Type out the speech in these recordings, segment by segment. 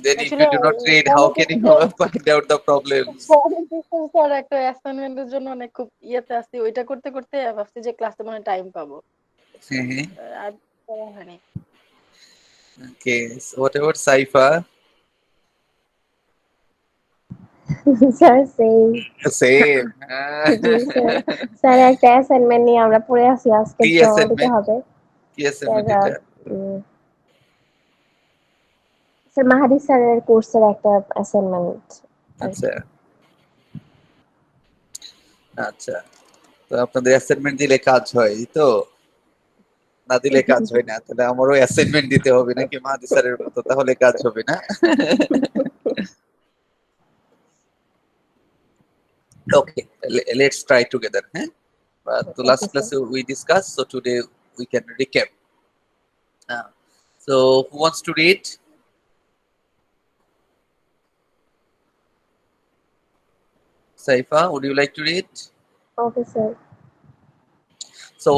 Then if Actually, you do not read, how can you find out the problems? Sir একটা অ্যাসাইনমেন্টের জন্য অনেক খুব ইয়েতে আছি, ওইটা করতে করতে ভাবছি যে ক্লাসে মনে টাইম পাবো, আর করা হয়নি। Okay, so what about Saifa? Sir same. Same. G sir. Sir একটা অ্যাসাইনমেন্ট নিয়ে আমরা পড়ে আছি, আজকে কি জমা দিতে অ্যাসাইনমেন্ট? হবে। কি স্যার অ্যাসাইনমেন্ট এটা? স্যার মাহাদি স্যারের কোর্সের একটা অ্যাসাইনমেন্ট। আচ্ছা আচ্ছা, তো আপনাদের অ্যাসাইনমেন্ট দিলে কাজ হয় তো, না দিলে কাজ হয় না। তাহলে আমারও অ্যাসাইনমেন্ট দিতে হবে নাকি মাহাদি স্যারের মতো, তাহলে কাজ হবে না? Okay, let's try together. So last okay class sir. we discussed, so today we can recap. So who wants to read? Saifa, would you like to read? Okay sir. So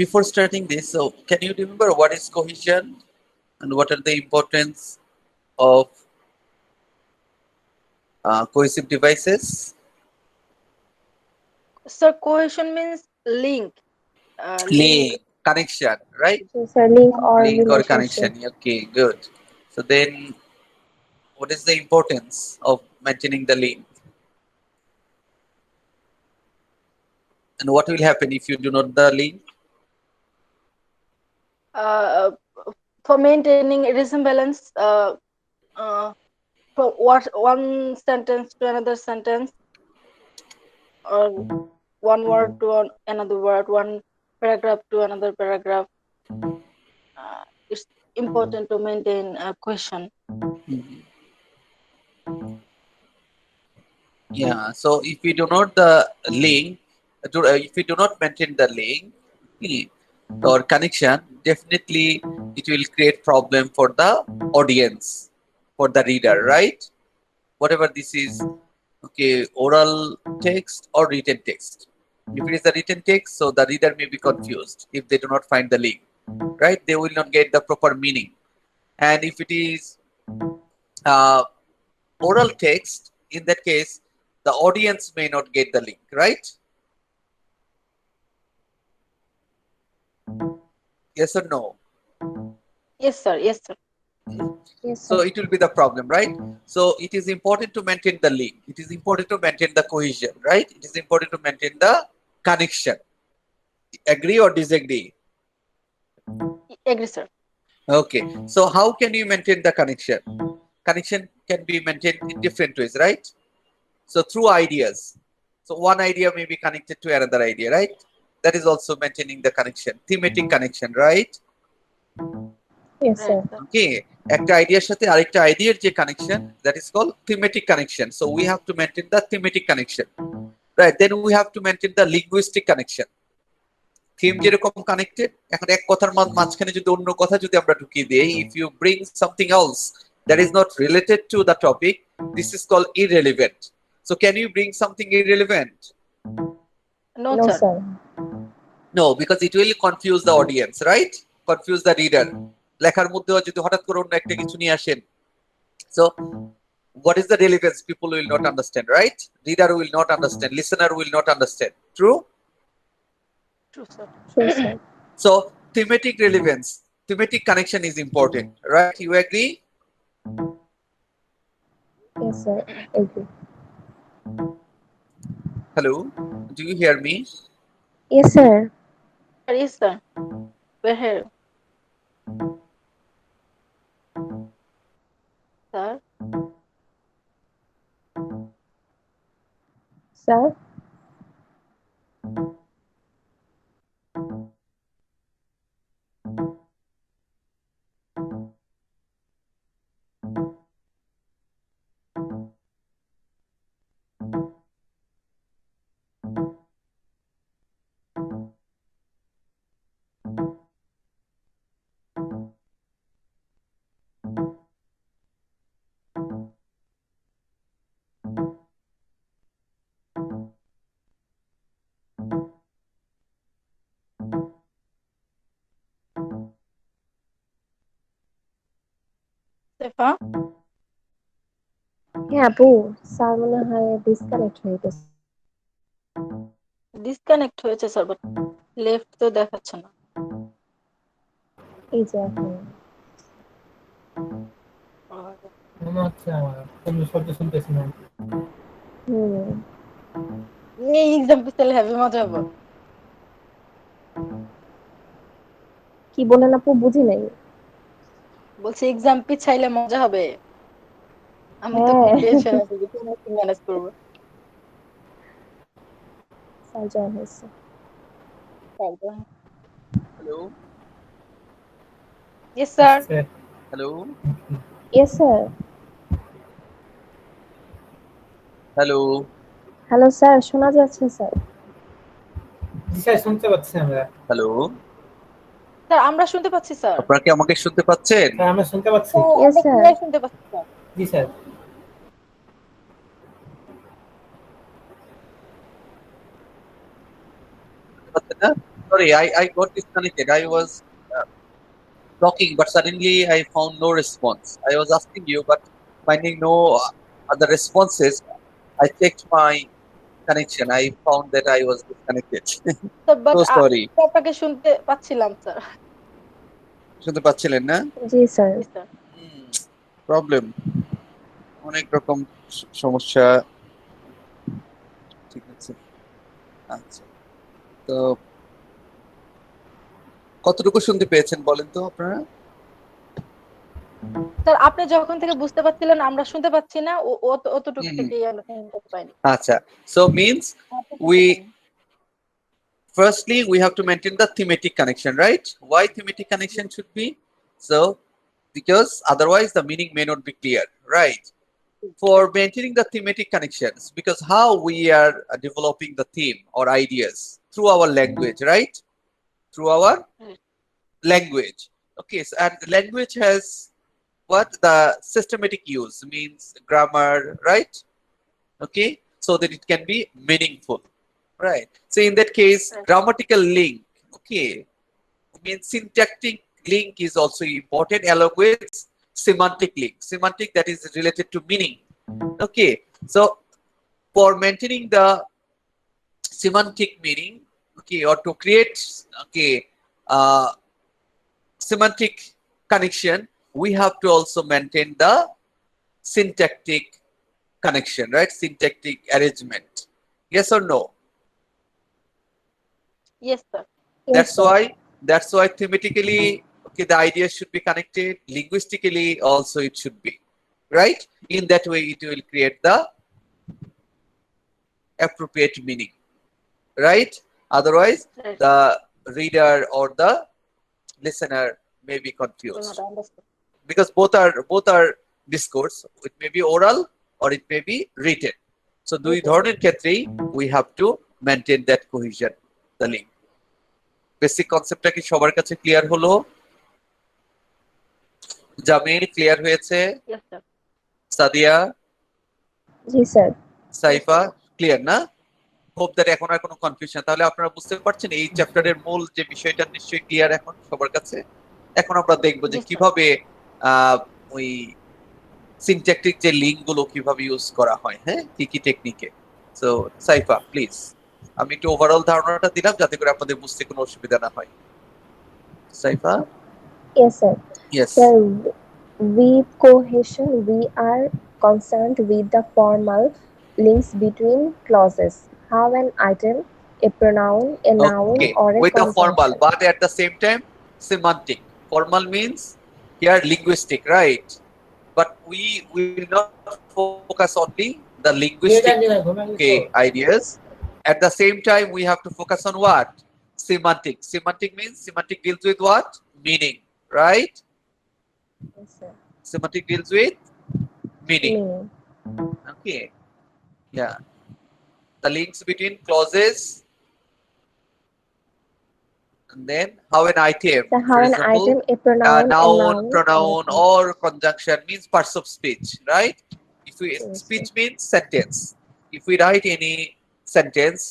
before starting this, so can you remember what is cohesion and what are the importance of cohesive devices? Sir cohesion means link, link. Link, connection, right? Sir link or Link or relationship. connection. Okay, good. So then, what is the importance of maintaining the link? And what will happen if you do not the link? For maintaining resemblance, from one sentence to another sentence, or one word to another word, one paragraph to another paragraph, it's important to maintain a question. Yeah. So if we do not the link, if we do not maintain the link or connection, definitely it will create problem for the audience, for the reader, right? Whatever this is, okay, oral text or written text. If it is the written text, so the reader may be confused if they do not find the link, right? They will not get the proper meaning. And if it is uh, oral text, in that case the audience may not get the link, right? Yes or no? Yes sir, yes sir. Yes So sir. it will be the problem, right? So it is important to maintain the link, it is important to maintain the cohesion, right? It is important to maintain the connection. Agree or disagree? Agree sir. Okay, so how can you maintain the connection? Connection can be maintained in different ways, right? So through ideas. So one idea may be connected to another idea, right? That is also maintaining the connection, thematic connection, right? Yes Right sir. sir. Okay, একটা আইডিয়ার সাথে আরেকটা আইডিয়ার যে connection, that is called thematic connection. So we have to maintain the thematic connection, right? Then we have to maintain the linguistic connection. Theme যেরকম connected, এখন এক কথার মাঝখানে যদি অন্য কথা যদি আমরা ঢুকিয়ে দিই, if you bring something else that is not related to the topic, this is called irrelevant. So can you bring something irrelevant? No No sir. sir. No, because it will confuse the audience, right? Confuse the reader. লেখার মধ্যেও যদি হঠাৎ করে অন্য একটা কিছু নিয়ে আসেন, so what is the relevance? People will not understand, right? Reader will not understand, listener will not understand. True? True sir. True sir. So thematic relevance, thematic connection is important, right? You agree? Yes sir. Agree. Hello, do you hear me? Yes sir. Yes sir, we're here. Sir. Sir. সেফা হ্যাঁ আপু, sir মনে হয় disconnect হয়ে গেছে। Disconnect হয়েছে sir, but left তো দেখাচ্ছে না। এই যে এখন মনে হচ্ছে আমার কোনো শব্দ শুনতেছি না। হুম এই এক্সাম পিছালে হেভি মজা হবে। কি বলেন আপু, বুঝি নাই। বলছি এক্সাম পিছাইলে মজা হবে। আমি তো খুব হ্যাঁ টেনশন আছে যে কিভাবে ম্যানেজ করবো। স্যার জয়েন হয়েছে। Hello yes sir. আচ্ছা, hello yes sir. Hello hello sir, শোনা যাচ্ছে স্যার। জি স্যার, শুনতে পাচ্ছি আমরা। হ্যালো, স্যার আমরা শুনতে পাচ্ছি স্যার। আপনারা কি আমাকে শুনতে পাচ্ছেন? স্যার আমরা শুনতে পাচ্ছি। স্যার ইয়েস আমরা স্যার। ক্লিয়ার শুনতে পাচ্ছি sir. G sir. Sorry, I got disconnected. I was talking, but suddenly I found no response. I was asking you, but finding no other responses, I checked my connection. I found that I was disconnected. Sir but So sorry. আপনাকে শুনতে পাচ্ছিলাম sir. শুনতে পাচ্ছিলেন না? জি sir. জি sir. Problem, অনেক রকম সমস্যা। ঠিক আছে, আচ্ছা, তো কতটুকু শুনতে পেয়েছেন বলেন তো আপনারা? স্যার আপনি যখন থেকে বুঝতে পারছিলেন আমরা শুনতে পাচ্ছি না, অতটুকু হুম, থেকেই আমরা শুনতে পাইনি। আচ্ছা, so means we firstly we have to maintain the thematic connection, right? Why thematic connection should be so? Because otherwise the meaning may not be clear, right? For maintaining the thematic connections, because how we are developing the theme or ideas through our language, right? Through our language. Okay, so, and the language has what the systematic use means grammar, right? Okay, so that it can be meaningful, right? So in that case, grammatical link, okay, means syntactic link is also important along with semantic link, semantic that is related to meaning. Okay, so for maintaining the semantic meaning, okay, or to create, okay, uh, semantic connection, we have to also maintain the syntactic connection, right? Syntactic arrangement. Yes or no? Yes sir. That's why thematically, okay, the ideas should be connected. Linguistically also it should be, right? In that way it will create the appropriate meaning, right? Otherwise the reader or the listener may be confused, because both are discourse. It may be oral or it may be written. So দুই ধরনের ক্ষেত্রেই we have to maintain that cohesion, the link. Basic কনসেপ্টটা কি সবার কাছে clear হলো? Jamil clear হয়েছে? Yes sir. Sadia, জি স্যার। সাইফা ক্লিয়ার না? হোপ দ্যাট এখন আর কোনো কনফিউশন। তাহলে আপনারা বুঝতে পারছেন এই চ্যাপ্টারের মূল যে বিষয়টা নিশ্চয়ই ক্লিয়ার এখন সবার কাছে। এখন আমরা দেখবো যে কিভাবে ওই সিনট্যাকটিক যে লিঙ্ক গুলো কিভাবে ইউজ করা হয়, হ্যাঁ, কি কি টেকনিকে। সো সাইফা প্লিজ, আমি একটু ওভারঅল ধারণাটা দিলাম যাতে করে আপনাদের বুঝতে কোনো অসুবিধা না হয়। Saifa? Yes sir. Yes. Sir, with cohesion we are concerned with the formal links between clauses. How an item, a pronoun, a noun Okay, or a with the formal, conjunction. but at the same time semantic. Formal means here linguistic, right? But we will not focus only the linguistic, okay, ideas. At the same time, we have to focus on what? Semantic. Semantic means semantic deals with what? Meaning, right? Yes sir. Semantic deals with meaning. Meaning. Okay, yeah. The links between clauses, and then how an item, So for how an example, item, a pronoun, noun, or pronoun, a or conjunction means parts of speech, right? If we Yes, speech sir. means sentence. If we write any sentence,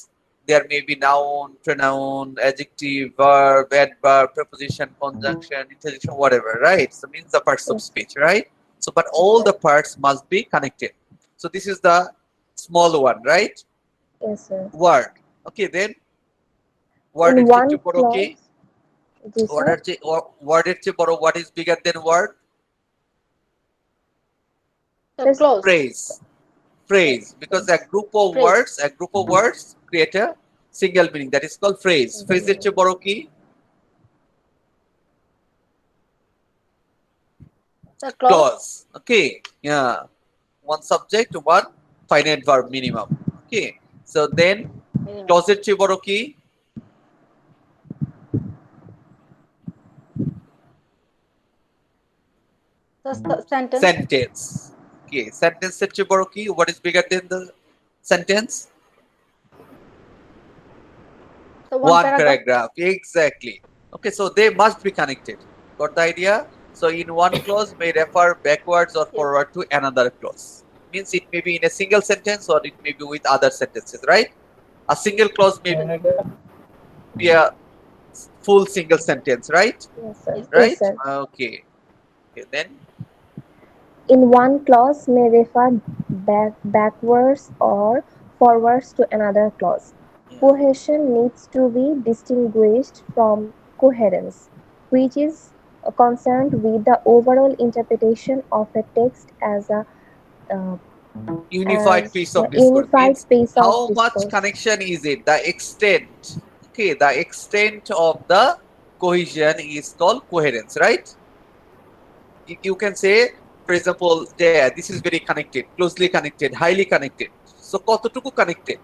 there may be noun, pronoun, adjective, verb, adverb, preposition, conjunction, interjection, whatever, right? So means the parts of Yes. speech, right? So but all the parts must be connected. So this is the small one, right? Yes, sir. Word. Okay, then word In এর one চেয়ে বড় কি? clause, जी sir. Word এর চেয়ে বড়, what is bigger than word? The Just clause. Phrase. Phrase, because a group of Phrase. words create a single meaning, that is called phrase. Phrase এর চেয়ে বড় কি? The clause. Clause. Okay, yeah, one subject, one finite verb minimum. Okay, so then Minimum. clause এর চেয়ে বড় কি? The sentence. Sentence. Okay, sentence এর চেয়ে বড় কি? What is bigger than the sentence? The One paragraph. Exactly. Okay, so they must be connected. Got the idea? So in one clause may refer backwards or forward to another clause. Means it may be in a single sentence or it may be with other sentences, right? A single clause may be a full single sentence, right? yes, sir. Right? Yes, sir. Okay. Okay, then In one clause may refer backwards or forwards to another clause. Cohesion needs to be distinguished from coherence, which is concerned with the overall interpretation of a text as a unified as piece the of discourse unified means piece of how much discourse. connection is it, the extent. Okay, the extent of the cohesion is called coherence, right? You can say, for example, yeah, this is very connected, closely connected, highly connected. So কতটুকু connected?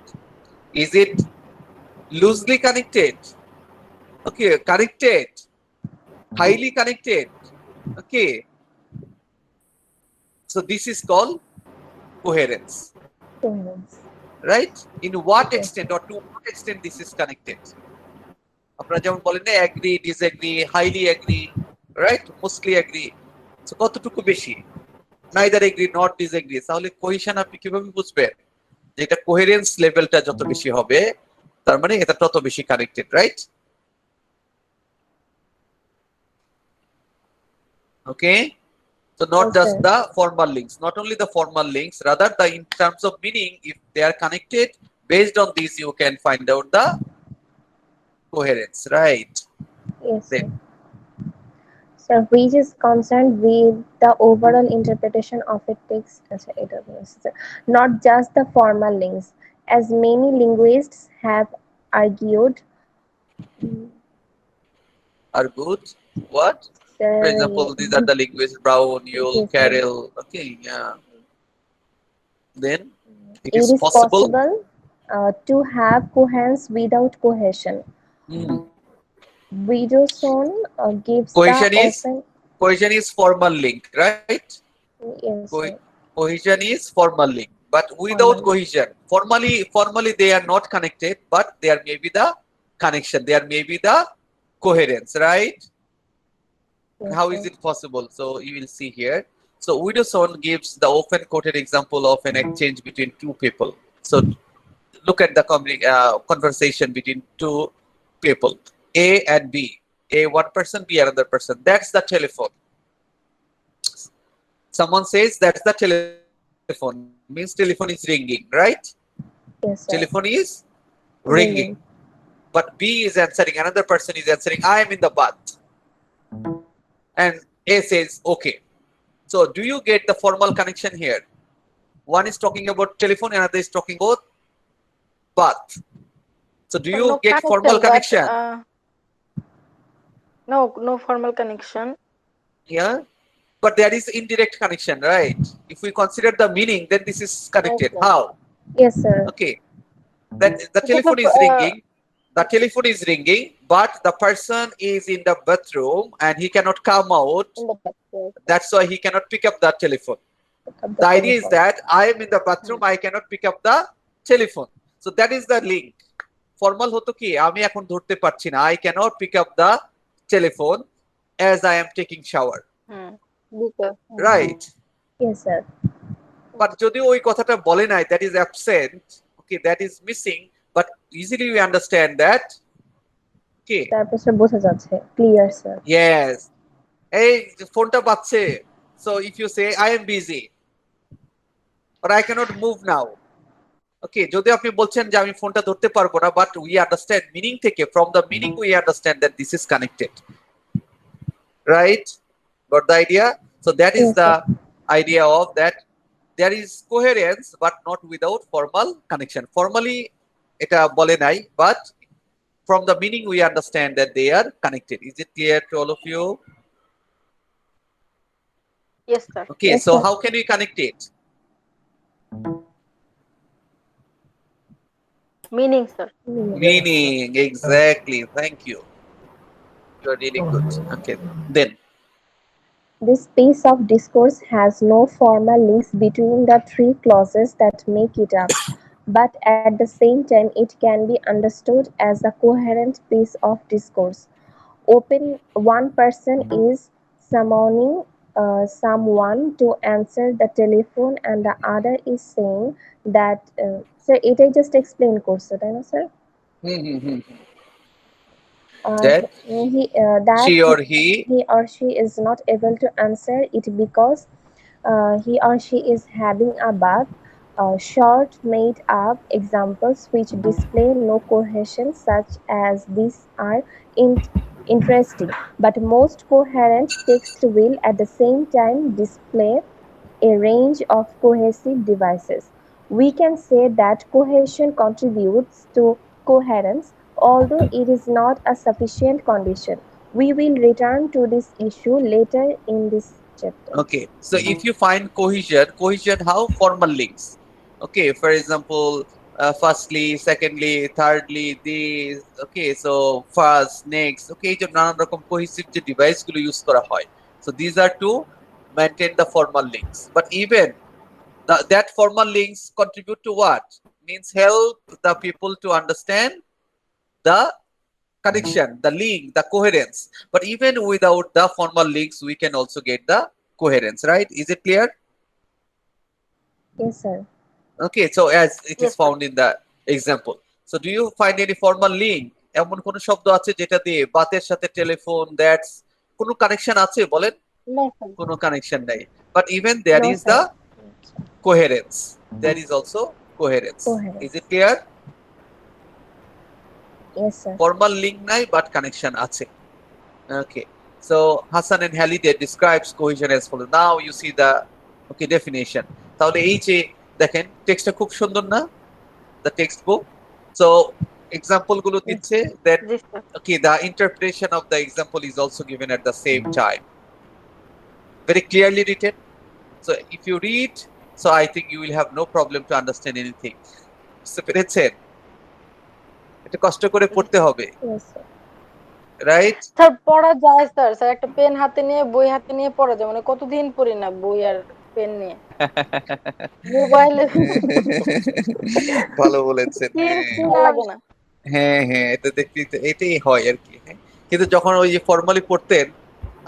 Is it loosely connected? Okay, connected, highly connected. Okay, so this is called coherence, Coherence. right? In what Yes. extent or to what extent this is connected? আপনারা যেমন বলেন না agree, disagree, highly agree, right, mostly agree. So কতটুকু বেশি? Neither agree not disagree. তাহলে cohesion আপনি কিভাবে বুঝবেন? যে এটা কোহেরেন্স লেভেলটা যত বেশি হবে তার মানে এটা তত বেশি connected, right? Okay, so not Yes, just sir. the formal links, not only the formal links, rather the in terms of meaning, if they are connected, based on this you can find out the coherence, right? Yes, sir. Then So, which is concerned with the overall interpretation of a text, not just the formal links, as many linguists have argued. are good. What? Sir, For example, these are the linguists Brown, Yule, yes, sir. Carroll. Okay, yeah. Then it It is is possible. possible to have coherence without cohesion. Hmm. Widdowson gives the often. Cohesion is formal link, right? Yes, sir. Cohesion is formal link, but without Formal. cohesion, formally they are not connected, but there may be the connection. There may be the coherence, right? And Yes, how sir. is it possible? So you will see here. So Widdowson gives the often quoted example of an exchange between two people. So look at the conversation between two people, A and B. A one person, B another person. That's the telephone. Someone says that's the telephone. Means telephone is ringing, right? Yes, sir. Telephone is ringing. Ringing. But B is answering, another person is answering, I am in the bath. And A says, okay. So do you get the formal connection here? One is talking about telephone, another is talking about bath. So do you get formal connection? No formal connection. Yeah, but there is indirect connection, right? If we consider the meaning, then this is connected. Okay. How? Yes, sir. Okay, that the telephone is ringing. The telephone is ringing, but the person is in the bathroom and he cannot come out. In the bathroom. That's why he cannot pick up the telephone. The idea is that I am in the bathroom, I cannot pick up the telephone. So that is the link. Formal hoto ki ami ekhon dhorte parchi na, I cannot pick up the telephone as I am taking shower. Right? Yes, sir. But যদিও ওই কথাটা বলে নাই, that is absent, okay, that is missing, but easily we understand that. Okay, তারপর sir বোঝা যাচ্ছে, clear sir. yes, এই ফোনটা বাজছে, So if you say I am busy or I cannot move now, okay, যদি আপনি বলছেন যে আমি ফোনটা ধরতে পারবো না, but we understand meaning থেকে, from the meaning we understand that this is connected, right? Got the idea? So that is Yes, the sir. idea of that there is coherence but not without formal connection. Formally এটা বলে নাই, but from the meaning we understand that they are connected. Is it clear to all of you? Yes, sir. Okay, Yes, so sir. how can we connect it? Meaning, sir. Meaning, exactly. Thank you. You are really good. Okay, then This piece of discourse has no formal links between the three clauses that make it up, but at the same time it can be understood as a coherent piece of discourse. One person is summoning someone to answer the telephone and the other is saying that sir এটাই just explain করছে তাই না sir that that she or he, he or she is not able to answer it because he or she is having a bath. Short made up examples which display no cohesion, such as these, are interesting, but most coherent text will at the same time display a range of cohesive devices. We can say that cohesion contributes to coherence, although it is not a sufficient condition. We will return to this issue later in this chapter. okay, so if you find cohesion, how? Formal links. Okay, for example, firstly, secondly, thirdly, these, okay, so first, next, okay, যে নানান রকম cohesive যে device গুলো use করা হয়, so these are to maintain the formal links. But even that formal links contribute to what? Means help the people to understand the connection, the link, the coherence. But even without the formal links, we can also get the coherence, right? Is it clear? Yes, sir. Okay, so as it is Yes, sir. found in the example. So do you find any formal link? এমন কোন শব্দ আছে যেটা দিয়ে বাতের সাথে telephone, that's কোনো connection আছে বলেন? No, sir. কোনো কানেকশন নাই. But even there No, is sir. the coherence. There is also coherence. Coherence. Is it clear? Yes, sir. Formal link নাই but connection আছে. Okay, so Hassan and Halide describes cohesion as follows. Now you see the okay definition. তাহলে এই যে দেখেন টেক্সটটা খুব সুন্দর না, the textbook. So example গুলো দিচ্ছে that Yes, sir. okay, the interpretation of the example is also given at the same time, very clearly written. So if you read, so I think you will have no problem to understand anything. বুঝতে পেরেছেন? এটা কষ্ট করে পড়তে হবে, Yes, sir. Right? Sir পড়া যায় sir, sir একটা পেন হাতে নিয়ে বই হাতে নিয়ে পড়া যায়, মানে কতদিন পড়ি না বই আর পেন নিয়ে মোবাইলে ভালো বলেছেন। ভালো লাগে না। হ্যাঁ হ্যাঁ, এটা দেখতে এটাই হয় আর কি। হ্যাঁ, কিন্তু যখন ওই যে ফর্মালি পড়তেন,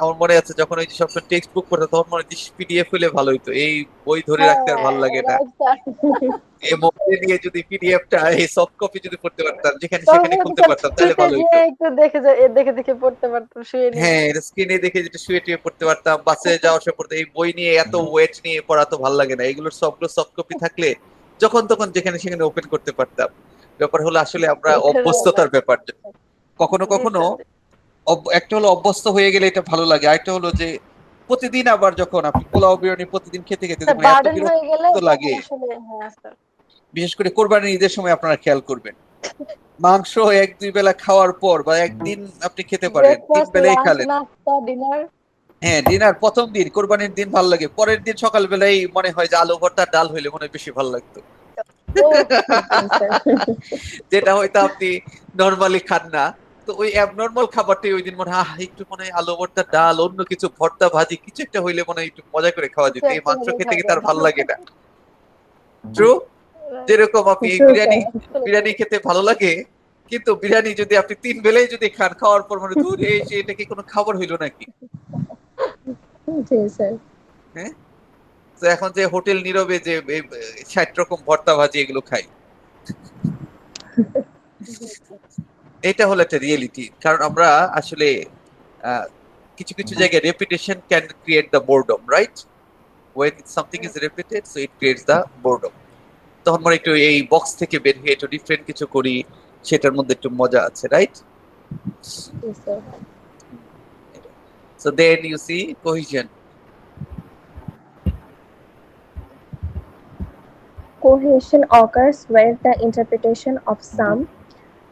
আমার মনে আছে যখন ওই যে সবসময় টেক্সট বুক পড়তাম তখন মনে হচ্ছে পিডিএফ হলে ভালো হইতো, এই বই ধরে রাখতে আর ভালো লাগে না। right, sir. এই মোবাইলে নিয়ে যদি পিডিএফটা এই সফট কপি যদি পড়তে পারতাম, যেখানে সেখানে তখন খুলতে স্যার পারতাম তাহলে শুতে ভালো গিয়ে হইতো। একটু দেখে দেখে পড়তে পারতাম শুয়ে নিয়ে। হ্যাঁ, স্ক্রিনে দেখে যেটা শুয়ে টুয়ে পড়তে পারতাম, বাসে যাওয়ার সময় পড়তে। এই বই নিয়ে এত ওয়েট নিয়ে পড়া তো ভালো লাগে না। এগুলোর সবগুলো সফট কপি থাকলে যখন তখন যেখানে সেখানে ওপেন করতে পারতাম। ব্যাপার হলো আসলে আমরা অভ্যস্ততার ব্যাপার। কখনো জি কখনো স্যার, জি। একটা হলো অভ্যস্ত হয়ে গেলে এটা ভালো লাগে, আরেকটা হলো যে প্রতিদিন আবার যখন আপনি পোলাও বিরিয়ানি প্রতিদিন খেতে খেতে স্যার যখন এত বার্ডেন হয়ে গেলে বিরক্ত তখন লাগে, আসলে হ্যাঁ স্যার। বিশেষ করে কোরবানির ঈদের সময় আপনারা খেয়াল করবেন, মাংস এক দুই বেলা খাওয়ার পর বা একদিন আপনি খেতে পারেন, তিন ব্রেকফাস্ট, বেলাই লাঞ্চ, খেলেন। নাস্তা, ডিনার। হ্যাঁ, ডিনার প্রথম দিন কোরবানির দিন ভালো লাগে, পরের দিন সকালবেলায় মনে হয় যে আলু ভর্তা ডাল হইলে মনে হয় বেশি ভালো লাগতো, ও Yes, sir. যেটা হয়তো আপনি নর্মালি খান না। তো ওই অ্যাবনর্মাল খাবারটাই ওই দিন মনে হয় একটু মনে হয় আলু ভর্তা ডাল, অন্য কিছু ভর্তা ভাজি কিছু একটা হইলে মনে হয় একটু মজা করে খাওয়া কিছু যেত, এই একটা মাংস হলে খেতে খাওয়া খেতে যায়। আর ভালো লাগে না। ট্রু? যেরকম আপনি এই True, বিরিয়ানি sir. বিরিয়ানি খেতে ভালো লাগে, কিন্তু বিরিয়ানি যদি আপনি তিন বেলায় যদি খান, খাওয়ার পর মনে ধুর এটা কি কোনো খাবার হইলো নাকি? Yes, sir. হ্যাঁ, তো এখন যে হোটেল নীরবে যে ৬০ রকম ভর্তা ভাজি এগুলো খাই, এটা হলো একটা রিয়েলিটি। কারণ আমরা আসলে কিছু কিছু জায়গায় repetition can create the boredom, right? When something is repeated, so it creates the boredom. তখন আমরা একটু এই বক্স থেকে বের হয়ে একটু ডিফারেন্ট কিছু করি, সেটার মধ্যে একটু মজা আছে, right? Yes, sir. So then you see cohesion. Cohesion occurs where the interpretation of some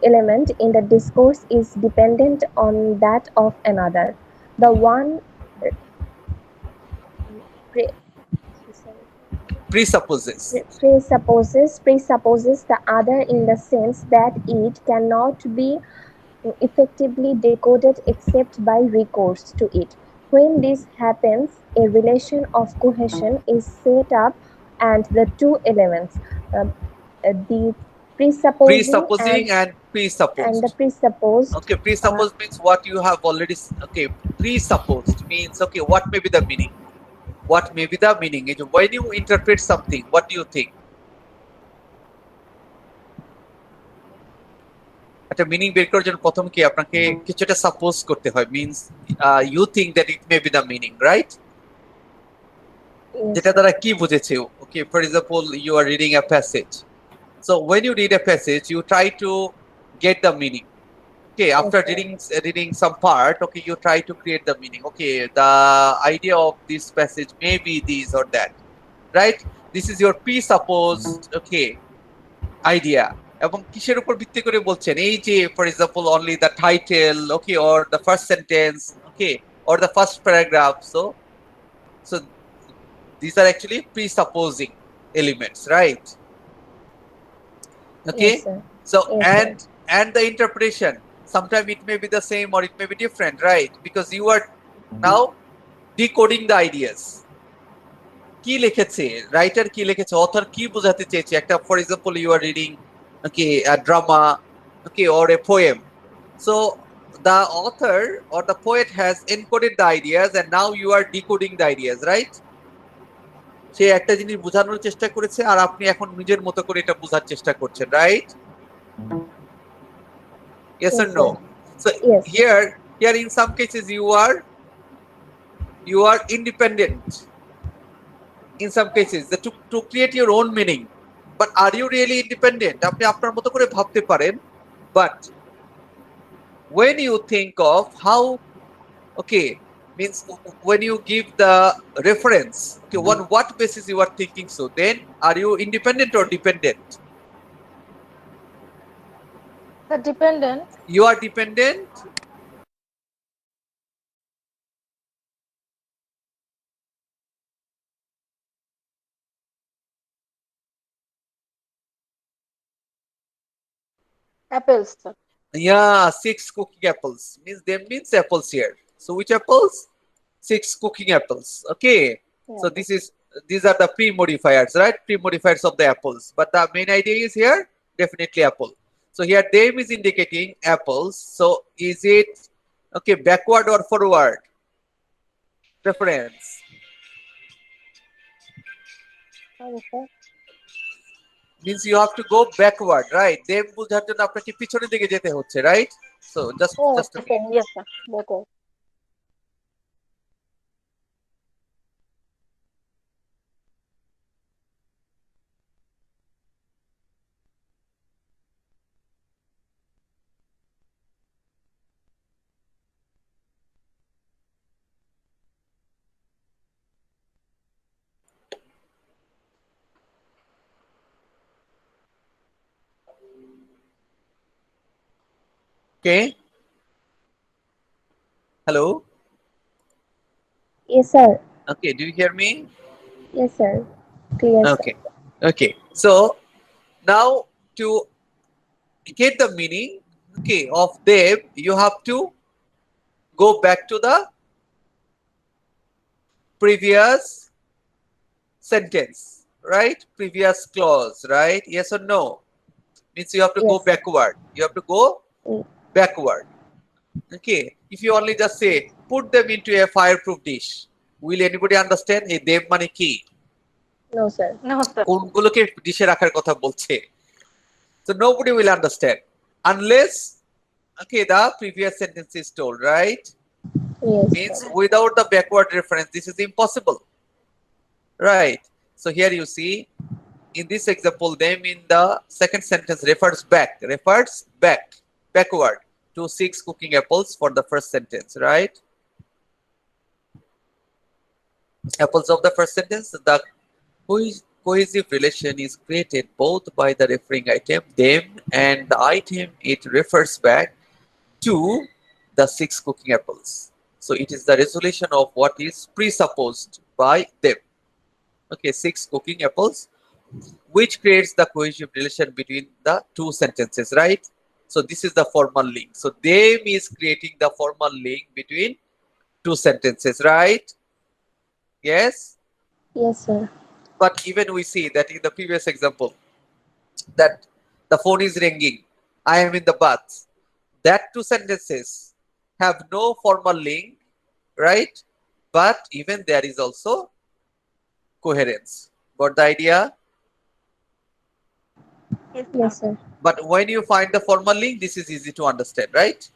element in the discourse is dependent on that of another. The one pre- Presupposes. presupposes the other in the sense that it cannot be effectively decoded except by recourse to it. When this happens, a relation of cohesion is set up and the two elements, the Presupposing and and presupposed. the presupposed, Okay, presupposed means what you have already, okay, presupposed means, okay, what may be the meaning? What may be the meaning? When you interpret something, what do you think? একটা meaning বের করার জন্য প্রথম কি আপনাকে কিছুটা suppose করতে হয়, means you think that it may be the meaning, right? yes, যেটা দ্বারা কি বুঝেছে? Okay, for example you are reading a passage, so when you read a passage you try to get the meaning. Okay, after sir. reading some part, okay, you try to create the meaning. Okay, the idea of this passage may be this or that, right? This is your presupposed, okay, idea. এবং কিসের উপর ভিত্তি করে বলছেন? এই যে for example only the title, okay, or the first sentence, okay, or the first paragraph. So these are actually presupposing elements, right? Okay, Yes, sir. so Yes, and the interpretation, sometimes it may be the same or it may be different, right? Because you are now decoding the ideas. কি লিখেছে writer, কি লিখেছে author, কি বোঝাতে চেয়েছে? একটা for example you are reading, okay, a drama, okay, or a poem. So the author or the poet has encoded the ideas and now you are decoding the ideas, right? সে একটা জিনিস বোঝানোর চেষ্টা করেছে আর আপনি এখন নিজের মতো করে এটা বোঝার চেষ্টা করছেন, right? Yes or Yes, no? So Yes. here in some cases you are independent. In some cases to create your own meaning, but are you really independent? আপনি আপনার মতো করে ভাবতে পারেন, but when you think of how, okay, means when you give the reference, okay, on what basis you are thinking, so then are you independent or dependent? The dependent. You are dependent. Apples, sir. Yeah, 6 cooking apples means them means apples here. So which apples? 6 cooking apples. Okay. So Yeah. these are the pre-modifiers, right? Pre-modifiers of the apples. But the main idea is here definitely apple. So here them is indicating apples. So is it, okay, backward or forward? Reference. Sorry, sir. Means you have to go backward, right? Them বোঝার জন্য আপনাকে পিছনের দিকে যেতে হচ্ছে, right? So just Oh, a okay, minute. yes, sir. Backward. Okay. Hello. Yes, sir. Okay, do you hear me? Yes, sir. Clear, sir. Okay. Okay. So now to get the meaning, okay, of them, you have to go back to the previous sentence, right? Previous clause, right? Yes or no? Means you have to go Yes. backward. You have to go Mm. backward. Okay. If you only just say put them into a fireproof dish, will anybody understand? এই দেব মানে কি? No, sir. No, sir. কোনগুলোকে ডিশে রাখার কথা বলছে? So nobody will understand unless, okay, the previous sentence is told, right? Yes, Means sir. without the backward reference, this is impossible, right? So here you see in this example, them in the second sentence refers back, backward to 6 cooking apples for the first sentence, right? Apples of the first sentence, the cohesive relation is created both by the referring item, them, and the item it refers back to the 6 cooking apples. So it is the resolution of what is presupposed by them. Okay, 6 cooking apples, which creates the cohesive relation between the two sentences, right? So this is the formal link. So them is creating the formal link between two sentences, right? Yes. Yes, sir. But even we see that in the previous example, that the phone is ringing, I am in the bath. That two sentences have no formal link, right? But even there is also coherence. Got the idea? Yes, sir. Yes, sir. But when you find the formal link, this is easy to understand, right?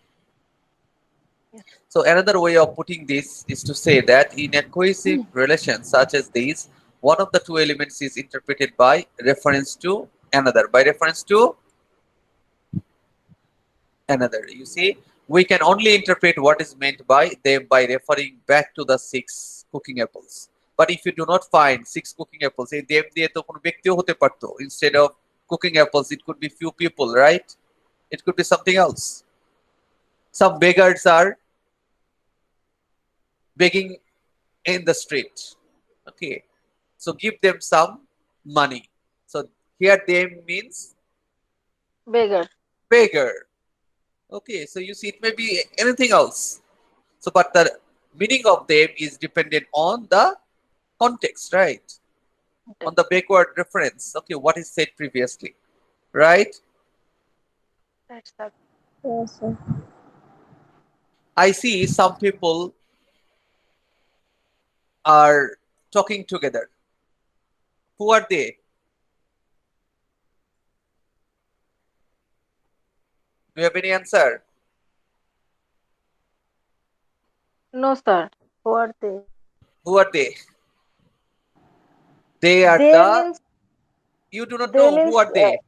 Yes. So another way of putting this is to say that in a cohesive relation such as this, one of the two elements is interpreted by reference to another. By reference to another. You see, we can only interpret what is meant by them by referring back to the 6 cooking apples. But if you do not find 6 cooking apples, এই them দিয়ে তো কোনো ব্যক্তিও হতে পারতো. Instead of cooking apples, it could be few people, right? It could be something else. Some beggars are begging in the street. Okay, so give them some money. So here them means Beggar. beggar. Okay, so you see it may be anything else. So but the meaning of them is dependent on the context, right? Okay. On the backward reference. Okay, what is said previously, right? That's that. Yes, sir. I see some people are talking together. Who are they? Do you have any answer? No, sir. Who are they? Who are they? They are They the, means you do not they know who means are they.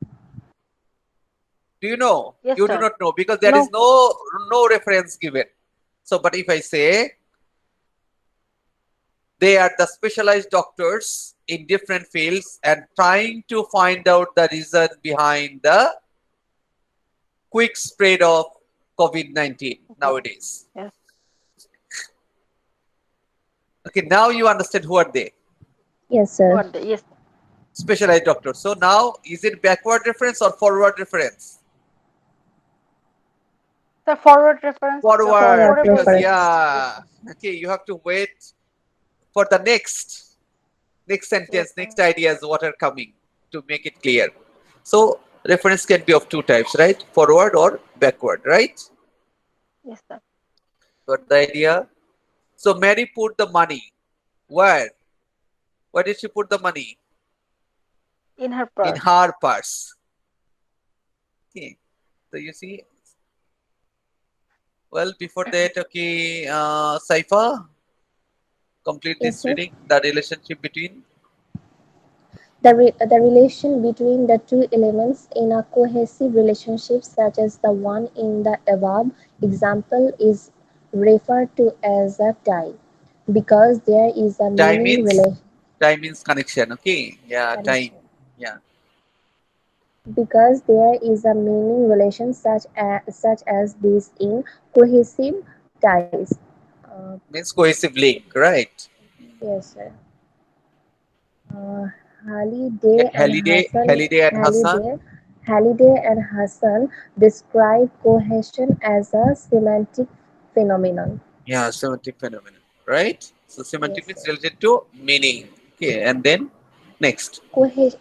Do you know? yes, You do sir. not know because there is No. no reference given. So, but if I say they are the specialized doctors in different fields and trying to find out the reason behind the quick spread of COVID-19 Okay. nowadays. Yes. Okay, now you understand who are they? Yes, Who sir. are they? Yes. Specialized doctors. So now is it backward reference or forward reference? The forward reference. Forward, Forward because Preferably. reference. Yes, yeah. sir. Okay, you have to wait for the next Yes, sentence, sir. next ideas what are coming to make it clear. So reference can be of two types, right? Forward or backward, right? Yes, sir. Got the idea? So Mary put the money where? Where did she put the money? In her In purse. her purse. Okay. So you see, well, before that, okay, Saifa, complete Yes, this sir. reading, the relationship between The relation between the two elements in a cohesive relationship, such as the one in the above example, is referred to as a tie, because there is a time meaning means relation. time means connection. Okay, yeah, time. Connection. Yeah, Because there is a meaning relation such as this in cohesive ties. means cohesive link, right? Yes, sir. Uh, Halliday and Halliday, Hassan Halliday and Hassan. Halliday and Hassan describe cohesion as a semantic phenomenon. Yeah, semantic phenomenon, right? So Yes, semantic means sir. related to meaning. Okay, and then next Cohesion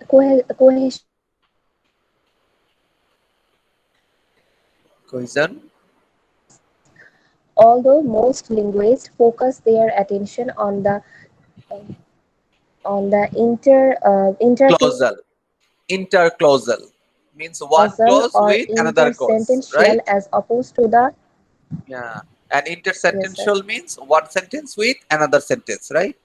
is cohesion although most linguists focus their attention on the clausal, interclausal means one interclausal clause or with another clause, intersentential right? as opposed to the Yeah. And Yes, sir. intersentential means one sentence with another sentence, right?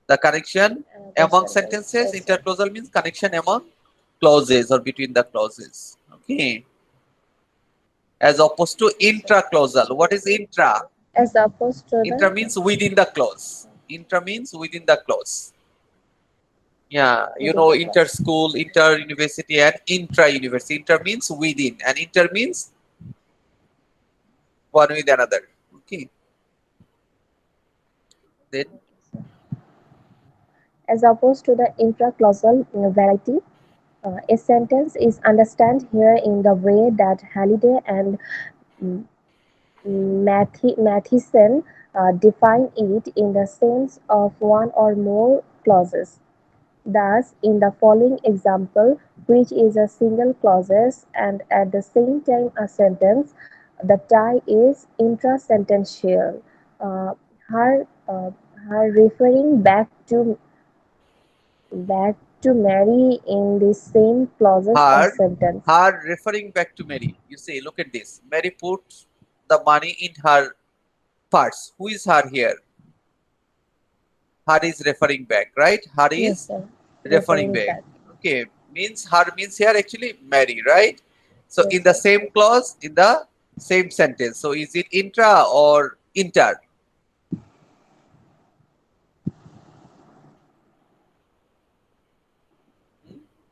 The connection Another among sentence. sentences. Yes, sir. Interclausal means connection among clauses or between the clauses. Okay. As opposed to Yes, sir. intraclausal. What is intra? As opposed to Intra the means within the clause. Intra means within the clause. Yeah, you within know, the clause. inter school, inter university, and intra university. Inter means within, and inter means one with another. Okay. Then, As opposed to the intraclausal variety, a sentence is understood here in the way that Halliday and mm, Matheson define it in the sense of one or more clauses. Thus, in the following example, which is a single clause and at the same time a sentence, the tie is intrasentential. Uh, her, uh, her referring back to Mary in the same clauses or her, sentence. her referring back to Mary. You say, look at this. Mary put the money in her purse. Who is her here? Her is referring back, right? Her Yes, is sir. referring Referring back. back. Okay, means her means here actually Mary, right? So Yes, in the sir. same clause, in the same sentence. So is it intra or inter?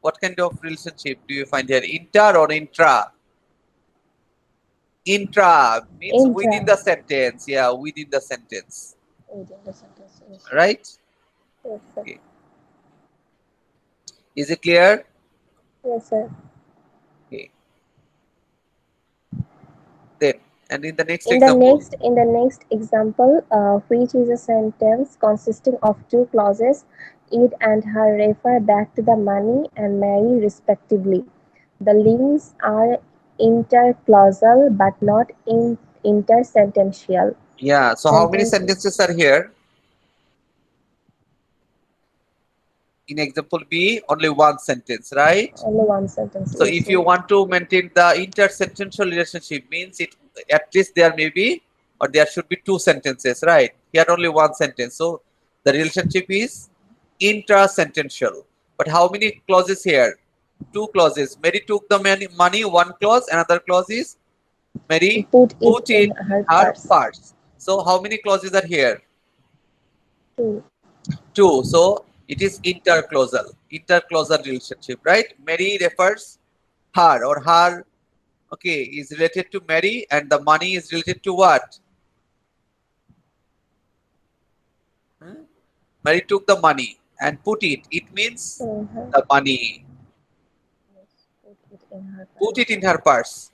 What kind of relationship do you find here? Inter or intra? Intra means within Intra. the sentence. Yeah, within the sentence. Within the sentence. Yes, sir. Right? Yes, sir. Okay. Is it clear? Yes, sir. Okay. Then, and in the next In the example, next example, which is a sentence consisting of two clauses, it and her refer back to the money and Mary respectively. The links are interclausal but not intersentential. yeah. So how many Sentences sentences are here? In example B, only one sentence, right? only one sentence. So Yes, if sir. you want to maintain the intersentential relationship, means it at least there may be or there should be two sentences, right? Here only one sentence. So the relationship is intrasentential. But how many clauses here? Two clauses. Mary took the money, one clause. Another clause is Mary Put it put in it in her her purse. purse. So how many clauses are here? Two. Two. So it is interclausal. Interclausal relationship, right? Mary refers her or her, okay, is related to Mary, and the money is related to what? Hmm? Mary took the money and put it. It means In her. the money. Put it in her Put purse. it in her purse.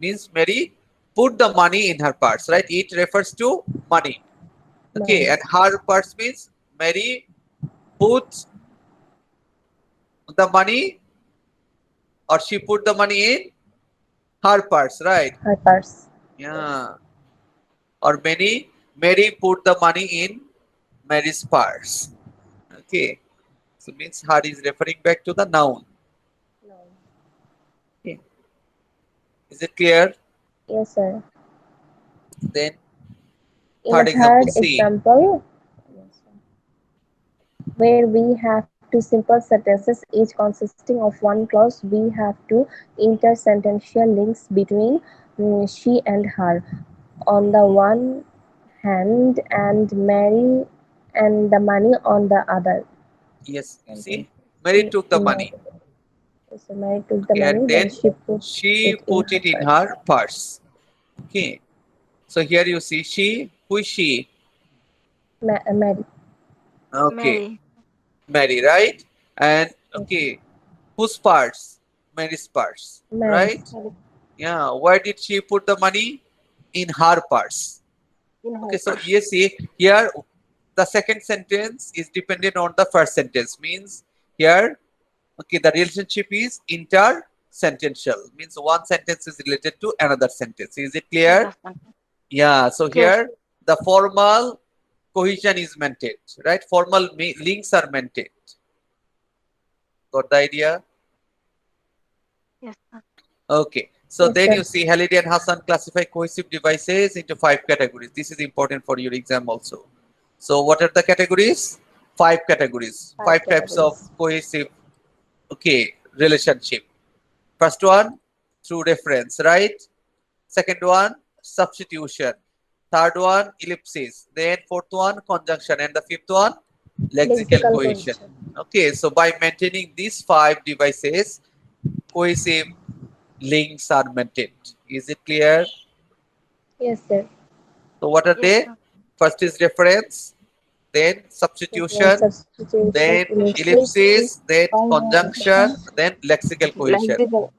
Means Mary put the money in her purse, right? It refers to money. Okay, Money. and her purse means Mary put the money or she put the money in her purse, right? Her purse. Yes. Yeah. Or Mary put the money in Mary's purse. Okay. So means her is referring back to the noun. No. Okay. Is it clear? Yes, sir. Then In the third example third C. example, yes, sir, where we have two simple sentences, each consisting of one clause, we have two intersentential links between she and her. On the one hand, and Mary and the money on the other. Yes, you Sentence. see, Mary took the Mary, money. so Mary took the Okay, and money, then then she put she it in put her it in purse. her purse. Okay. So here you see she, who is she? Mary. Okay, Mary. Mary, right? And Yes, okay, whose purse? Mary's purse, right? Mary's. Mary Yeah, where did she put the money? In her purse. in her Okay, so purse. you see here the second sentence is dependent on the first sentence. Means here, okay, the relationship is intersentential. Means one sentence is related to another sentence. Is it clear? Understand? Yeah. So Clear. here the formal cohesion is maintained, right? Formal links are maintained. Got the idea? Yes, sir. Okay. So Yes, then sir. you see Halliday and Hassan classify cohesive devices into 5 categories. This is important for your exam also. So what are the categories? 5 categories. Five 5 types of categories. cohesive, okay, relationship. First one, through reference, right? Second one, substitution. Third one, ellipsis. Then fourth one, conjunction. And the fifth one, lexical Lexical cohesion. cohesion. Okay, so by maintaining these 5 devices, cohesive links are maintained. Is it clear? Yes, sir. So what are Yes, they? sir. First is reference, then Reference, substitution, substitution, then ellipsis, ellipsis, then conjunction, conjunction. then lexical cohesion. Lexical.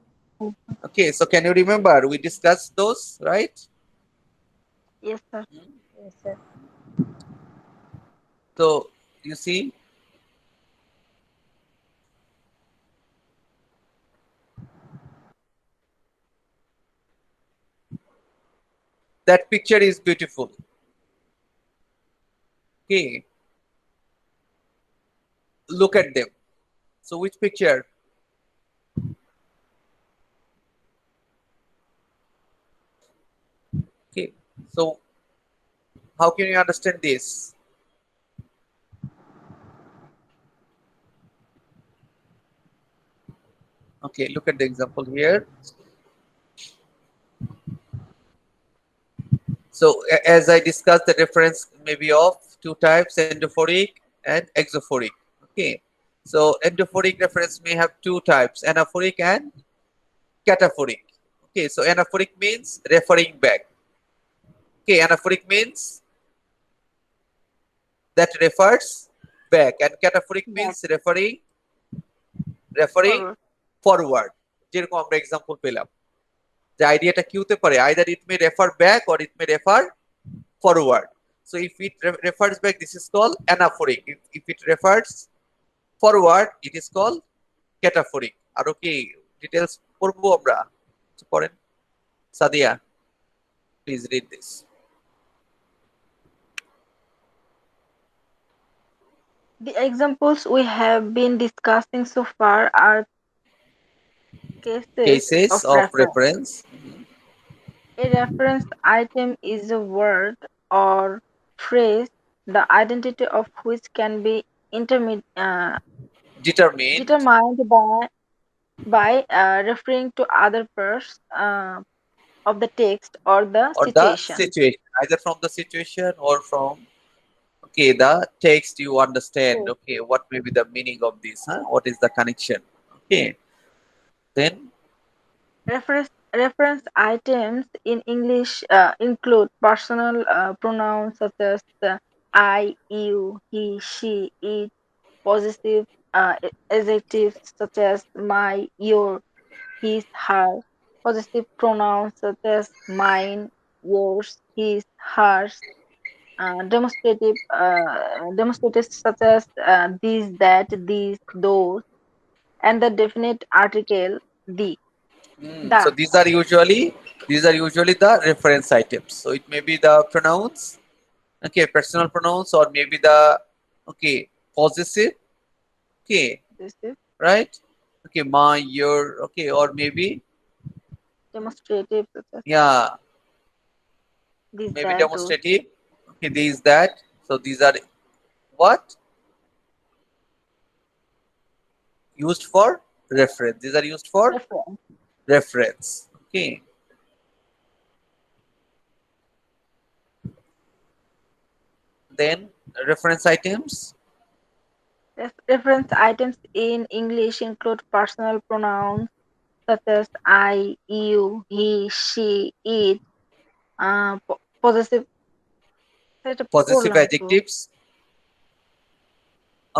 Okay, so can you remember we discussed those, right? Yes, sir. Yes, sir. So you see that picture is beautiful. Okay, look at them. So which picture? Okay, so how can you understand this? Okay, look at the example here. So as I discussed, the reference may be of 2 types, endophoric and exophoric. Okay, so endophoric reference may have 2 types, anaphoric and cataphoric. Okay, so anaphoric means referring back. Okay, anaphoric means that refers back, and cataphoric Back, means referring forward. forward. যেরকম আমরা example পেলাম যে আইডিয়াটা কি হতে পারে, either it may refer back or it may refer forward. So if it refers back, this is called anaphoric. If it refers forward, it is called cataphoric. আরো কি ডিটেইলস পড়বো আমরা? পড়েন Sadia, please read this. The examples we have been discussing so far are cases Cases of of reference. reference. A reference item is a word or phrase, the identity of which can be Determined determined by referring to other parts of the text or the or the situation. situation, either from the situation or from, okay, the text you understand, So, okay, what may be the meaning of this, huh? What is the connection? Okay, then reference items in English include personal pronouns such as I, you, he, she, it, possessive adjectives such as my, your, his, her, possessive pronouns such as mine, yours, his, hers, demonstratives such as these, that, these, those, and the definite article the. so The. these are usually the reference items. So it may be the pronouns, okay, personal pronouns, or maybe the, okay, possessive, okay, This is right, okay, my, your, okay, or maybe, demonstrative such as yeah, this, maybe that, those. demonstrative, okay, these, that. So these are what used for reference. These are used for Reference. reference. Okay. Then reference items. Reference items in English include personal pronouns such as I, you, he, she, it, possessive. সেটা Possessive পড়লাম তো adjectives.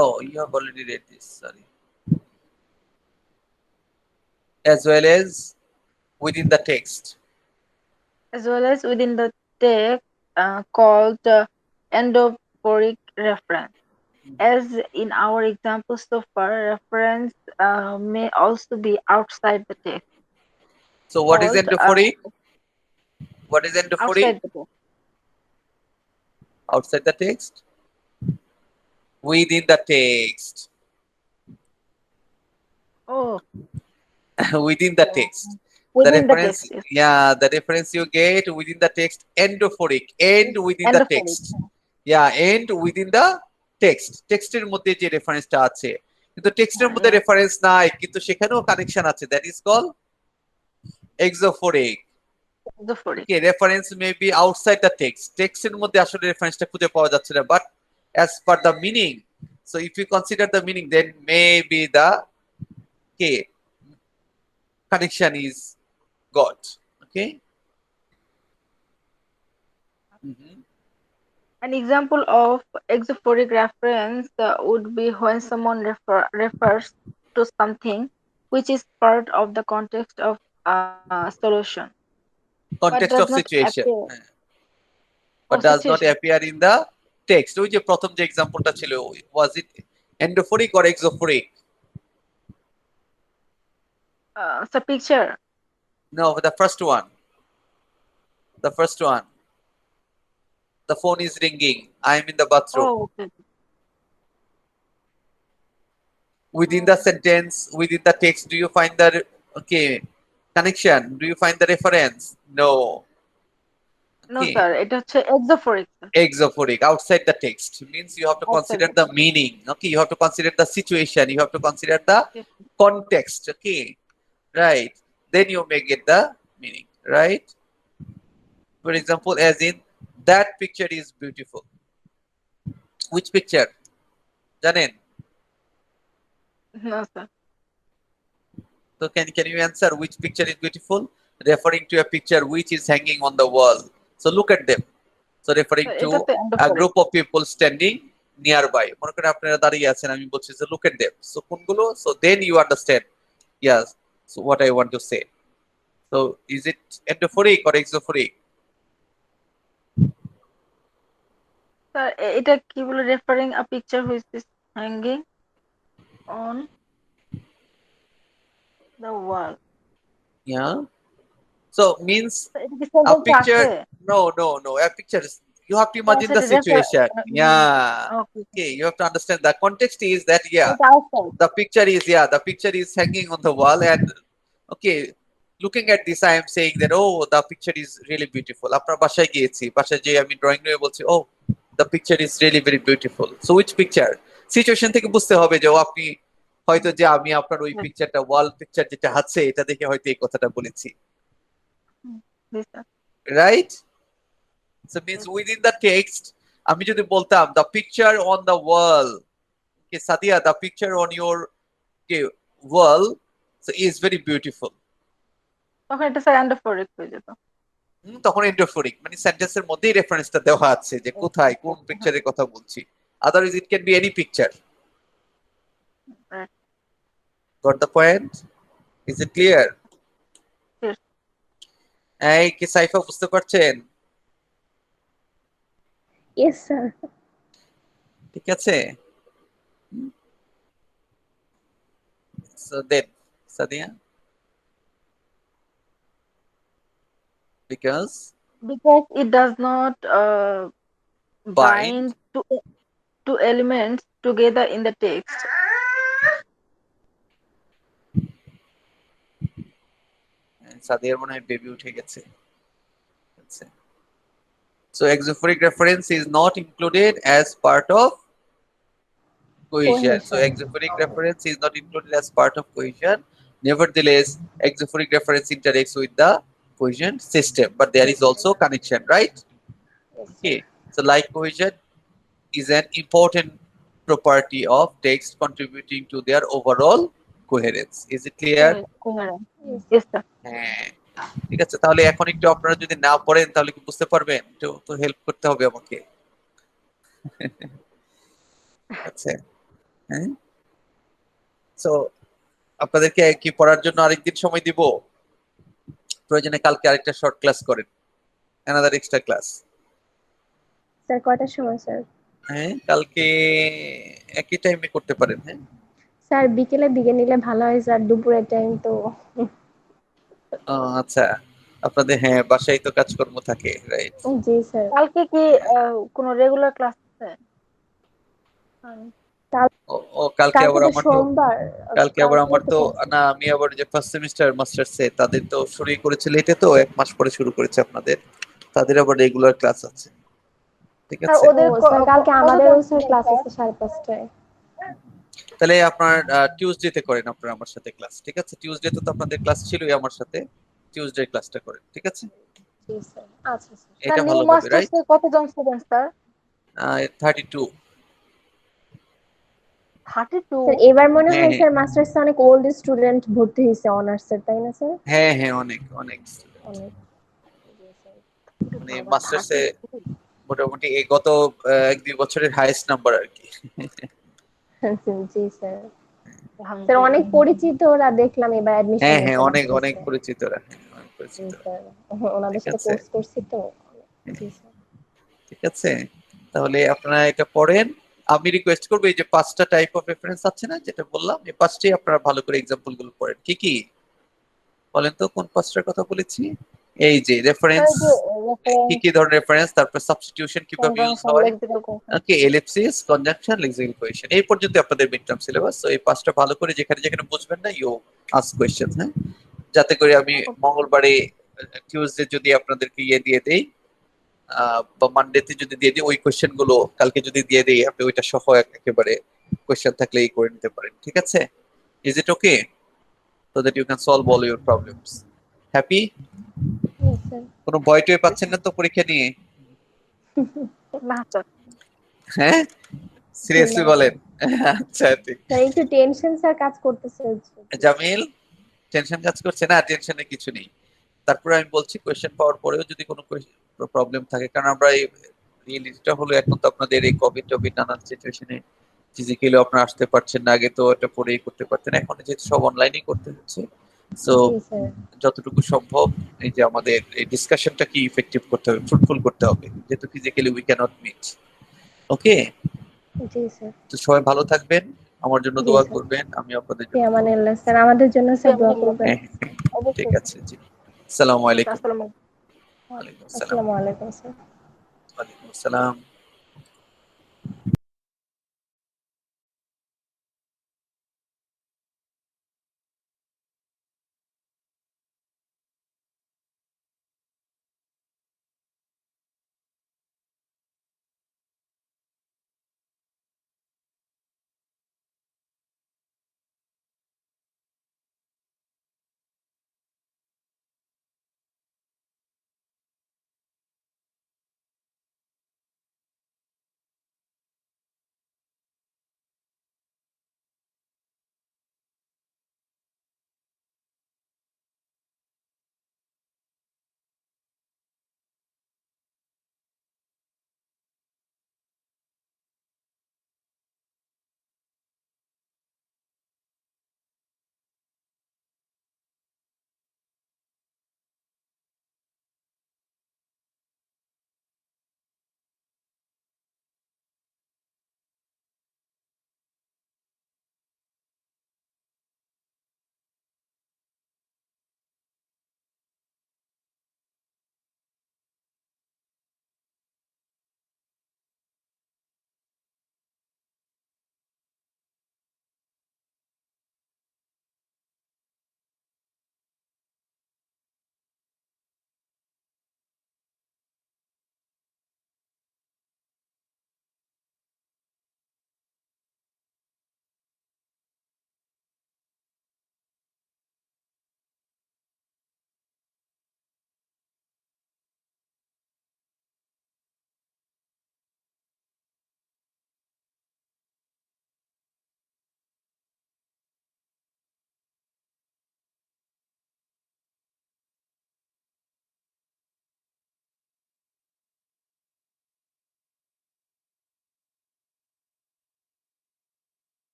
Oh, you have already read this. Sorry. As well as within the text. as well as within the text called endophoric reference. As in our example so far, reference may also be outside the text, So what is called endophoric? What is endophoric? outside the text. Outside the text. Within the text. Oh, Within the text. The within the reference, text. Yes. yeah, the reference you get within the text, endophoric, end within the Endophoric. text. Yeah, end within the text. টেক্সটের মধ্যে যে রেফারেন্সটা আছে, কিন্তু টেক্সটের মধ্যে Yeah. Reference নাই, কিন্তু সেখানেও কানেকশন আছে, that is call exophoric. Endophoric. Okay, reference may be outside the text. Text এর মধ্যে আসলে রেফারেন্সটা খুঁজে পাওয়া যাচ্ছে না, but as per the meaning, so if you consider the meaning, then maybe the okay, connection is got. Okay. Mhm. An example of exophoric reference would be when someone refers to something which is part of the context of solution, but does Context of not situation, appear but or does not situation. appear in the text. ওই যে প্রথম যে এক্সাম্পলটা ছিল, was it endophoric or exophoric? So picture. No, the first one. The first one. The phone is ringing. I am in the bathroom. Oh, okay. Within the sentence, within the text, do you find the okay connection? Do you find the reference? No. No, Okay. sir. It হচ্ছে exophoric. Sir. Exophoric, outside the text, means you have to Outside consider the the meaning. Okay, you have to consider the situation, you have to consider the text. context. Okay, right, then you may get the meaning, right? For example, as in, that picture is beautiful. Which picture? Janen? No, sir. So can you answer which picture is beautiful? Referring to a picture which is hanging on the wall. So look at them. So referring Sir, to এটা তো a endophoric. group of people standing nearby. মনে করেন আপনারা দাঁড়িয়ে আছেন, আমি বলছি যে look at them. So কোনগুলো? So then you understand. Yes. So what I want to say. So is it endophoric or exophoric? Sir, এটা কি বলে referring a picture which is hanging on the wall. Yeah. So means Sir, এটা কি a sentence picture. আছে? No. A picture is, you have to Oh, imagine the সেটা situation. Yeah. okay. Okay, you have to understand the context is that, yeah, It's outside. the picture is hanging on the wall, and okay, looking at this, I am saying that, oh, the picture is really beautiful. আপনার বাসায় গিয়েছি, বাসায় যেয়ে আমি drawing রুমে বলছি, oh, the picture is really very beautiful. So which picture? Situation থেকে বুঝতে হবে যে, ও আপনি হয়তো যে আমি আপনার ওই পিকচারটা, ওয়াল পিকচার যেটা আছে, এটা দেখে হয়তো এই কথাটা বলেছি, Yes, sir. Right? So means within the text, আমি যদি বলতাম the picture on the wall, okay, Sadia, the picture on your okay, wall, so is very beautiful. তখন এটা স্যার endophoric হয়ে যেত। তখন এন্ডোফোরিক, মানে সেন্টেন্সের মধ্যেই রেফারেন্সটা দেওয়া আছে যে কোথায় কোন পিকচারের কথা বলছি। Otherwise it can be any picture. Right. Got the point? Is it clear? Yes. এই কি সাইফা বুঝতে পারছেন? Yes, sir. ঠিক আছে। So then, Sadia, because It does not bind, bind two elements together in the text. সাদিয়ার মনে হয় baby উঠে গেছে। So exophoric reference is not included as part of cohesion. So Cohesion. exophoric reference is not included as part of cohesion. Nevertheless, exophoric reference interacts with the cohesion system, but there is also connection, right? Yes, sir. Okay. So like cohesion is an important property of text contributing to their overall coherence. Is it clear? Coherent. Yes. Yes, sir. হ্যাঁ, ঠিক আছে। তাহলে এখন একটু আপনারা যদি না পড়েন তাহলে কি বুঝতে পারবেন? একটু হেল্প করতে হবে আমাকে। আচ্ছা, হ্যাঁ। সো আপনাদেরকে কি পড়ার জন্য আরেকদিন সময় দিব? প্রয়োজনে কালকে আরেকটা শর্ট ক্লাস করেন, অ্যানাদার এক্সট্রা ক্লাস। স্যার কয়টার সময় স্যার? হ্যাঁ, কালকে একই টাইমে করতে পারেন। হ্যাঁ স্যার বিকেলের দিকে নিলে ভালো হয় স্যার, দুপুরের টাইম তো। আচ্ছা, আপনাদের হ্যাঁ বাসায় তো কাজকর্ম থাকে, রাইট? জি স্যার। কালকে কি কোনো রেগুলার ক্লাস আছে? ও কালকে কালকে আবার তো আমার তো সোমবার। কালকে আবার আমার তো ক্লাস। না, আমি আবার যে ফার্স্ট সেমিস্টার মাস্টার্সে তাদের তো শুরু করেছে লেটে, তো 1 মাস পরে শুরু করেছে আপনাদের, তাদের আবার রেগুলার ক্লাস আছে। ঠিক স্যার আছে, ও ওদের স্যার, কালকে আমাদেরও কতজন স্যার স্টুডেন্ট ক্লাস স্যার? আছে 5:30টায়। তাহলে আপনার টিউসডে করেন আপনার আমার সাথে ক্লাস, ঠিক আছে? টিউসডে তো আপনাদের ক্লাস ছিলই আমার সাথে, টিউসডে ক্লাসটা করেন, ঠিক আছে? জি স্যার, আচ্ছা স্যার। স্যার এটা নিউ ভালো হবে, রাইট? মাস্টার্সে কতজন স্টুডেন্ট স্যার? 32। 32? স্যার এবার মনে হ্যাঁ হয় হ্যাঁ স্যার মাস্টার্সে অনেক ওল্ড স্টুডেন্ট ভর্তি হয়েছে অনার্সের, তাই না স্যার? হ্যাঁ হ্যাঁ, অনেক অনেক student। অনেক। জি স্যার। মানে বাবা, মাস্টার্সে 32? মোটামুটি এই গত 1-2 বছরের হাইয়েস্ট নাম্বার আর কি। জি স্যার। স্যার অনেক আলহামদুলিল্লাহ। পরিচিত ওরা দেখলাম এবার অ্যাডমিশন হ্যাঁ হ্যাঁ, নিতে অনেক অনেক আসতেছে। পরিচিতরা, হ্যাঁ, অনেক জি পরিচিত। স্যার, ওনাদের ঠিক সাথে আছে, কোর্স করছি তো। জি স্যার। ঠিক আছে, তাহলে আপনারা এটা পড়েন। আমি রিকোয়েস্ট করবো এই যে 5টা টাইপ অফ রেফারেন্স আছে না, যেটা বললাম, এই 5টাই আপনারা ভালো করে এক্সাম্পল গুলো পড়েন। কি কি বলেন তো, কোন 5টার কথা বলেছি? এই যে স্যার রেফারেন্স, এই যে কি রেফারেন্স, কি ধরনের রেফারেন্স, তারপর সাবস্টিটিউশন কিভাবে ইউজ কনজাংশন, হয়, লেক্সিক্যাল কোশ্চেন। ওকে, এলিপসিস, কনজাংশন, লেক্সিক্যাল কোয়েশ্চেন, এই পর্যন্ত আপনাদের মিড টার্ম সিলেবাস। তো এই 5টা ভালো করে যেখানে যেখানে বুঝবেন না, ইউ আস্ক কোয়েশ্চেন, হ্যাঁ, যাতে করে আমি মঙ্গলবারে টিউসডে যদি আপনাদেরকে ইয়ে দিয়ে দেই, বা মানডেতে যদি দিয়ে দিই, ওই কোয়েশ্চেন গুলো কালকে যদি দিয়ে দিই, আপনি ওইটা সহ একেবারে কোয়েশ্চেন থাকলে এই করে নিতে পারেন, ঠিক আছে? Is it okay? So that you can solve all your problems. Happy? জি স্যার। কোনো ভয় টয় পাচ্ছেন না তো পরীক্ষা নিয়ে? না স্যার। হ্যাঁ, সিরিয়াসলি না বলেন। স্যার। আচ্ছা ঠিক। স্যার একটু টেনশন স্যার কাজ করতেছে। জামিল, টেনশন কাজ করছে না? টেনশনের কিছু নেই। তারপরে আমি বলছি, কোয়েশ্চেন পাওয়ার পরেও যদি কোনো প্রবলেম থাকে, কারণ আমরা এই রিয়েলিটিটা হলো এখন তো আপনাদের এই কোভিড টোভিড নানান সিচুয়েশনে ফিজিক্যালি আপনারা আসতে পারছেন না, আগে তো এটা পড়েই করতে পারতেন, এখন যেহেতু সব অনলাইনেই করতে হচ্ছে, সো জি স্যার। যতটুকু সম্ভব এই যে আমাদের এই ডিসকাশনটা কি ইফেক্টিভ করতে হবে, ফ্রুটফুল করতে হবে, যেহেতু physically we cannot meet. Okay, ji sir. তো সবাই ভালো থাকবেন, আমার জন্য জি দোয়া স্যার। করবেন, আমি আপনাদের ফি জন্য দোয়া করব। আমানিল্লাহ স্যার, আমাদের জন্য স্যার দোয়া করবেন। হ্যাঁ হ্যাঁ, ঠিক অবশ্যই স্যার। আছে, জি। আসসালামু আলাইকুম। আসসালামু ওয়ালাইকুম আসসালাম। আসসালামু আলাইকুম স্যার। ওয়ালাইকুম আসসালাম।